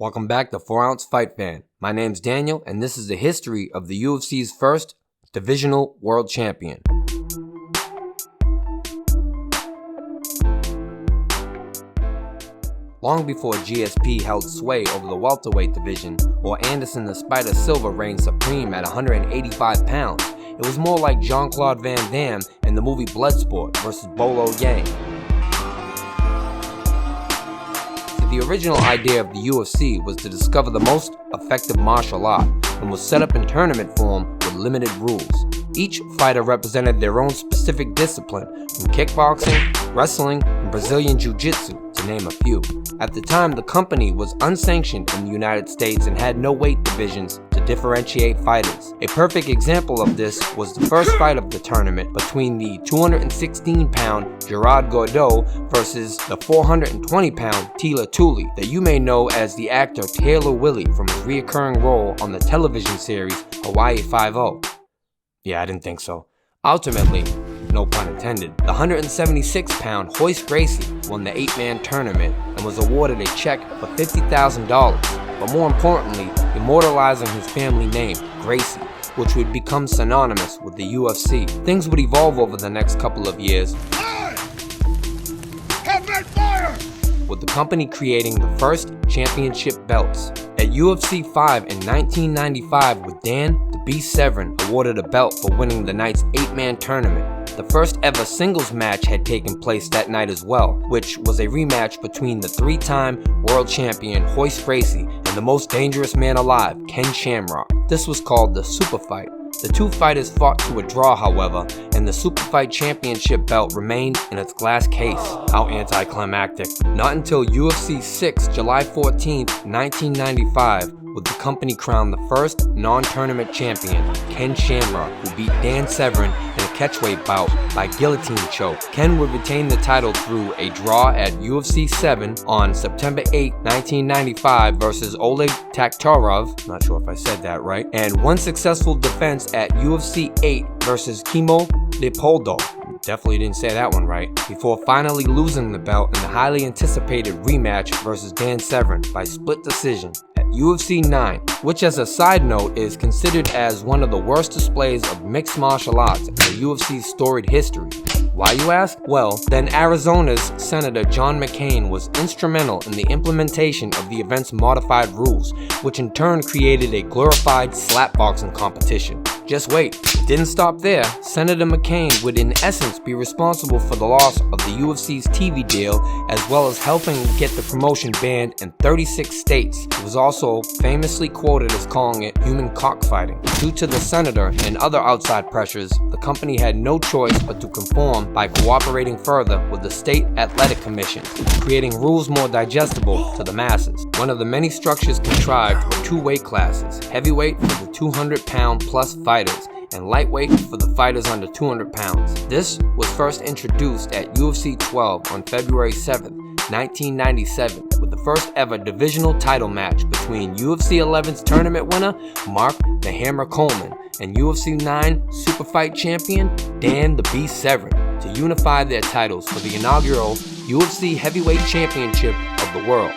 Welcome back to 4-Ounce Fight Fan. My name's Daniel, and this is the history of the UFC's first divisional world champion. Long before GSP held sway over the welterweight division, or Anderson the Spider Silva reigned supreme at 185 pounds, it was more like Jean-Claude Van Damme in the movie Bloodsport versus Bolo Yang. The original idea of the UFC was to discover the most effective martial art and was set up in tournament form with limited rules. Each fighter represented their own specific discipline, from kickboxing, wrestling, and Brazilian Jiu-Jitsu, to name a few. At the time, the company was unsanctioned in the United States and had no weight divisions to differentiate fighters. A perfect example of this was the first fight of the tournament between the 216-pound Gerard Gordeau versus the 420-pound Tila Tooley, that you may know as the actor Taylor Willie from his reoccurring role on the television series Hawaii Five-0. Yeah, I didn't think so. Ultimately, no pun intended, the 176-pound Royce Gracie won the 8-man tournament and was awarded a check for $50,000, but more importantly, immortalizing his family name, Gracie, which would become synonymous with the UFC. Things would evolve over the next couple of years, with the company creating the first championship belts. At UFC 5 in 1995, with Dan the Beast Severn awarded a belt for winning the night's 8-man tournament. The first ever singles match had taken place that night as well, which was a rematch between the 3-time world champion Royce Gracie and the most dangerous man alive, Ken Shamrock. This was called the Super Fight. The two fighters fought to a draw, however, and the Super Fight Championship belt remained in its glass case. How anticlimactic. Not until UFC 6, July 14th, 1995, would the company crown the first non-tournament champion, Ken Shamrock, who beat Dan Severn in a catchweight bout by guillotine choke. Ken would retain the title through a draw at UFC 7 on September 8, 1995 versus Oleg Taktarov, not sure if I said that right, and one successful defense at UFC 8 versus Kimo Leopoldo. Definitely didn't say that one right, before finally losing the belt in the highly anticipated rematch versus Dan Severn by split decision at UFC 9, which as a side note is considered as one of the worst displays of mixed martial arts in the UFC's storied history. Why, you ask? Well, then Arizona's Senator John McCain was instrumental in the implementation of the event's modified rules, which in turn created a glorified slapboxing competition. Just wait, it didn't stop there. Senator McCain would in essence be responsible for the loss of the UFC's TV deal, as well as helping get the promotion banned in 36 states. He was also famously quoted as calling it human cockfighting. Due to the senator and other outside pressures, the company had no choice but to conform by cooperating further with the state athletic commission, creating rules more digestible to the masses. One of the many structures contrived were two weight classes: heavyweight for the 200-pound plus fighters, and lightweight for the fighters under 200 pounds. This was first introduced at UFC 12 on February 7th, 1997, with the first ever divisional title match between UFC 11's tournament winner, Mark the Hammer Coleman, and UFC 9 Super Fight champion, Dan the Beast Severn, to unify their titles for the inaugural UFC Heavyweight Championship of the world.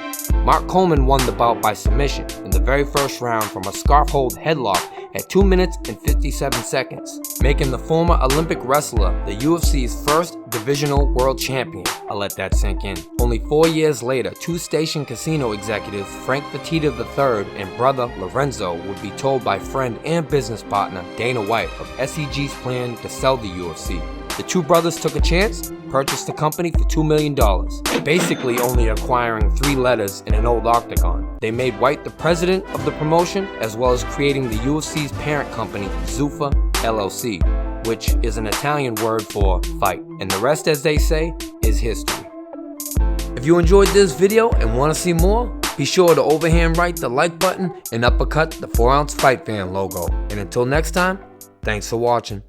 Mark Coleman won the bout by submission in the very first round from a scarf hold headlock at 2 minutes and 57 seconds, making the former Olympic wrestler the UFC's first divisional world champion. I'll let that sink in. Only 4 years later, two station casino executives, Frank Fertitta III and brother Lorenzo, would be told by friend and business partner Dana White of SEG's plan to sell the UFC. The two brothers took a chance, purchased the company for $2 million, basically only acquiring 3 letters in an old octagon. They made White the president of the promotion, as well as creating the UFC's parent company, Zuffa LLC, which is an Italian word for fight. And the rest, as they say, is history. If you enjoyed this video and want to see more, be sure to overhand right the like button and uppercut the 4-Ounce Fight Fan logo. And until next time, thanks for watching.